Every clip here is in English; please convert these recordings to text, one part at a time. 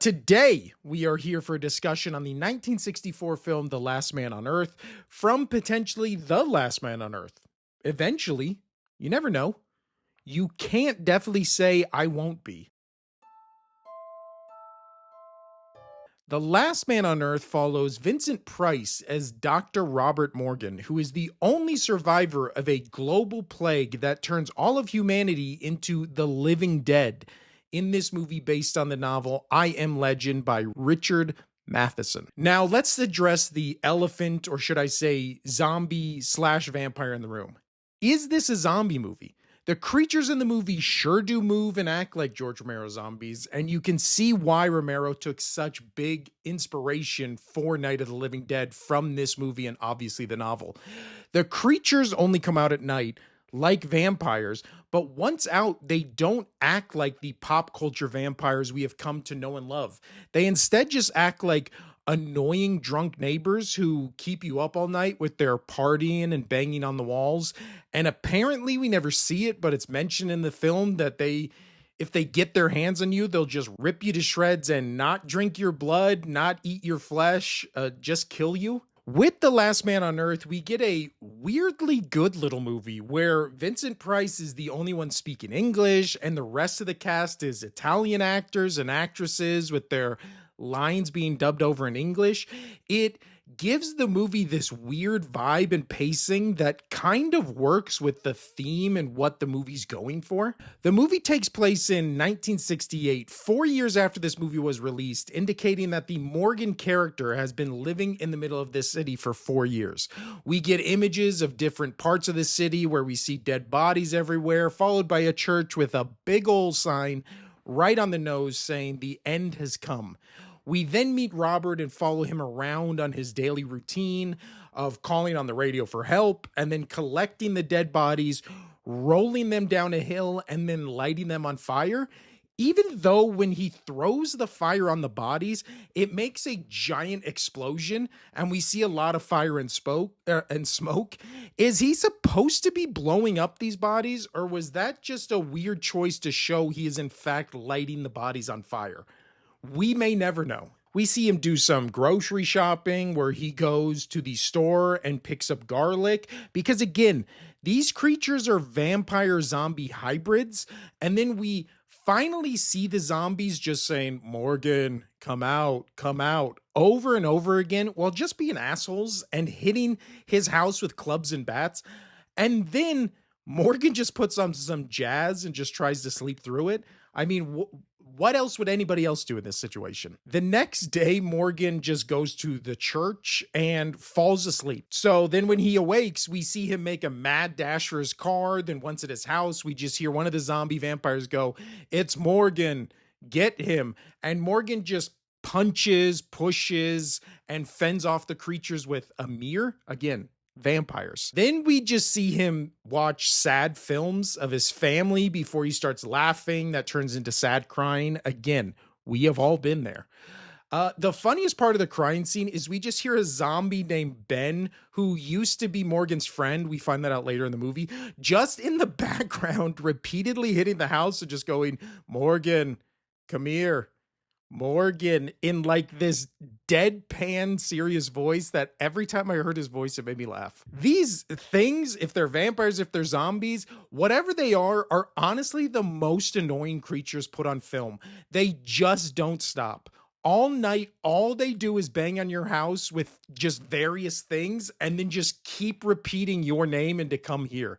Today, we are here for a discussion on the 1964 film The Last Man on Earth, from potentially the last man on Earth. Eventually, you never know. You can't definitely say I won't be. The Last Man on Earth follows Vincent Price as Dr. Robert Morgan, who is the only survivor of a global plague that turns all of humanity into the living dead, in this movie based on the novel I Am Legend by Richard Matheson. Now, let's address the elephant, or should I say zombie/vampire in the room. Is this a zombie movie? The creatures in the movie sure do move and act like George Romero zombies, and you can see why Romero took such big inspiration for Night of the Living Dead from this movie and obviously the novel. The creatures only come out at night, like vampires, but once out, they don't act like the pop culture vampires we have come to know and love. They instead just act like annoying drunk neighbors who keep you up all night with their partying and banging on the walls. And apparently we never see it, but it's mentioned in the film that if they get their hands on you, they'll just rip you to shreds and not drink your blood, not eat your flesh, just kill you. With The Last Man on Earth, we get a weirdly good little movie where Vincent Price is the only one speaking English, and the rest of the cast is Italian actors and actresses with their lines being dubbed over in English. It gives the movie this weird vibe and pacing that kind of works with the theme and what the movie's going for. The movie takes place in 1968, 4 years after this movie was released, indicating that the Morgan character has been living in the middle of this city for 4 years. We get images of different parts of the city where we see dead bodies everywhere, followed by a church with a big old sign right on the nose saying the end has come. We then meet Robert and follow him around on his daily routine of calling on the radio for help and then collecting the dead bodies, rolling them down a hill, and then lighting them on fire. Even though when he throws the fire on the bodies, it makes a giant explosion and we see a lot of fire and smoke. Is he supposed to be blowing up these bodies, or was that just a weird choice to show he is in fact lighting the bodies on fire? We may never know. We see him do some grocery shopping where he goes to the store and picks up garlic because, again, these creatures are vampire zombie hybrids. And then we finally see the zombies just saying, "Morgan, come out," over and over again while just being assholes and hitting his house with clubs and bats. And then Morgan just puts on some jazz and just tries to sleep through it. I mean, what else would anybody else do in this situation? The next day, Morgan just goes to the church and falls asleep. So then when he awakes, we see him make a mad dash for his car. Then once at his house, we just hear one of the zombie vampires go, "It's Morgan, get him." And Morgan just punches, pushes, and fends off the creatures with a mirror. Again, vampires. Then we just see him watch sad films of his family before he starts laughing. That turns into sad crying. Again, we have all been there. The funniest part of the crying scene is we just hear a zombie named Ben, who used to be Morgan's friend. We find that out later in the movie, just in the background, repeatedly hitting the house and just going, "Morgan, come here. Morgan," in like this deadpan serious voice that every time I heard his voice, it made me laugh. These things, if they're vampires, if they're zombies, whatever they are honestly the most annoying creatures put on film. They just don't stop. All night, all they do is bang on your house with just various things and then just keep repeating your name and to come here.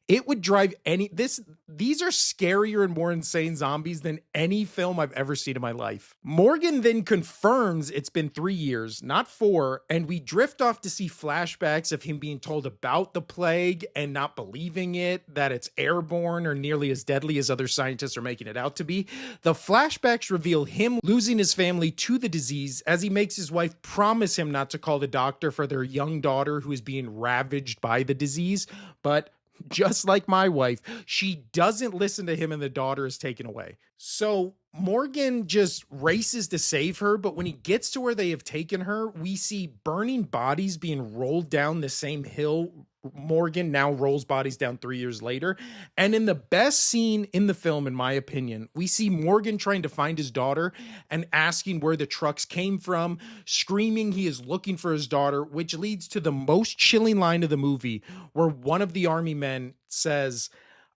It would drive these are scarier and more insane zombies than any film I've ever seen in my life. Morgan then confirms it's been 3 years, not 4, and we drift off to see flashbacks of him being told about the plague and not believing it, that it's airborne or nearly as deadly as other scientists are making it out to be. The flashbacks reveal him losing his family to the disease as he makes his wife promise him not to call the doctor for their young daughter who is being ravaged by the disease, but just like my wife, she doesn't listen to him and the daughter is taken away. So Morgan just races to save her, but when he gets to where they have taken her, we see burning bodies being rolled down the same hill Morgan now rolls bodies down 3 years later. And in the best scene in the film, in my opinion, we see Morgan trying to find his daughter and asking where the trucks came from, screaming he is looking for his daughter, which leads to the most chilling line of the movie, where one of the army men says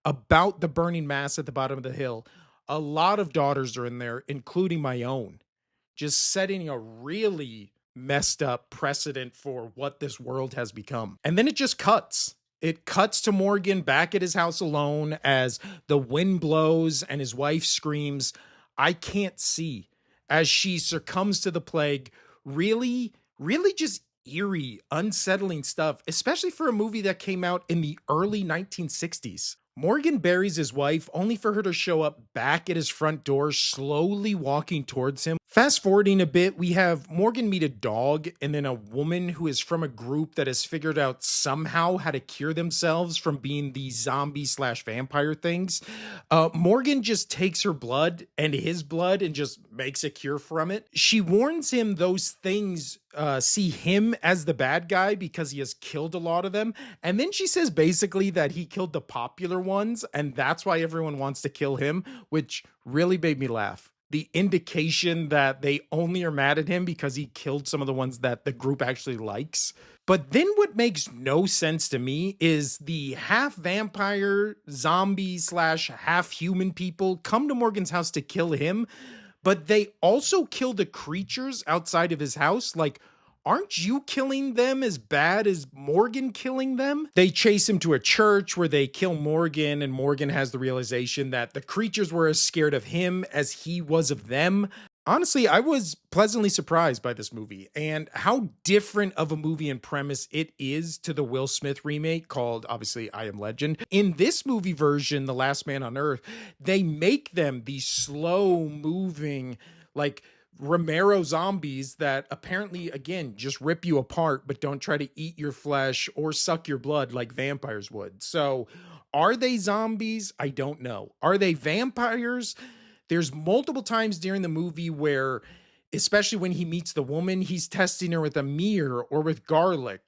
about the burning mass at the bottom of the hill, "A lot of daughters are in there, including my own," just setting a really messed up precedent for what this world has become. And then it just cuts. It cuts to Morgan back at his house alone as the wind blows and his wife screams, "I can't see," as she succumbs to the plague. Really, really just eerie, unsettling stuff, especially for a movie that came out in the early 1960s. Morgan buries his wife only for her to show up back at his front door, slowly walking towards him. Fast forwarding a bit, we have Morgan meet a dog and then a woman who is from a group that has figured out somehow how to cure themselves from being these zombie slash vampire things. Morgan just takes her blood and his blood and just makes a cure from it. She warns him those things see him as the bad guy because he has killed a lot of them. And then she says basically that he killed the popular ones and that's why everyone wants to kill him, which really made me laugh. The indication that they only are mad at him because he killed some of the ones that the group actually likes. But then what makes no sense to me is the half vampire, zombie slash half human people come to Morgan's house to kill him, but they also kill the creatures outside of his house. Like, aren't you killing them as bad as Morgan killing them? They chase him to a church where they kill Morgan, and Morgan has the realization that the creatures were as scared of him as he was of them. Honestly, I was pleasantly surprised by this movie and how different of a movie and premise it is to the Will Smith remake called, obviously, I Am Legend. In this movie version, The Last Man on Earth, they make them these slow moving, like, Romero zombies that apparently, again, just rip you apart, but don't try to eat your flesh or suck your blood like vampires would. So are they zombies? I don't know. Are they vampires? There's multiple times during the movie where, especially when he meets the woman, he's testing her with a mirror or with garlic,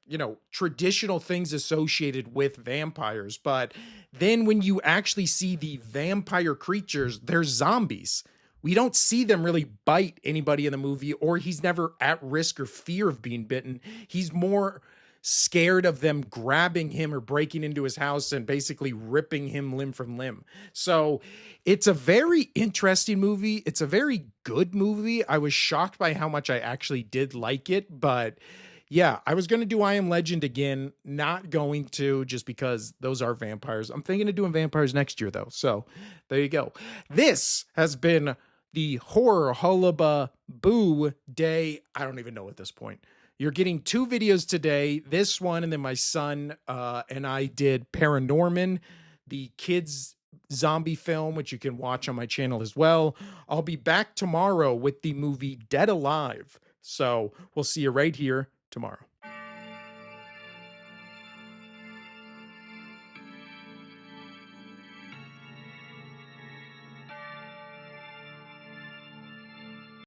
traditional things associated with vampires. But then when you actually see the vampire creatures, they're zombies. We don't see them really bite anybody in the movie, or he's never at risk or fear of being bitten. He's more scared of them grabbing him or breaking into his house and basically ripping him limb from limb. So it's a very interesting movie. It's a very good movie. I was shocked by how much I actually did like it, but yeah, I was going to do I Am Legend again, not going to just because those are vampires. I'm thinking of doing vampires next year though. So there you go. This has been the horror hullaba boo day. I don't even know at this point. You're getting 2 videos today, this one, and then my son and I did Paranorman, the kids zombie film, which you can watch on my channel as well. I'll be back tomorrow with the movie Dead Alive. So we'll see you right here tomorrow.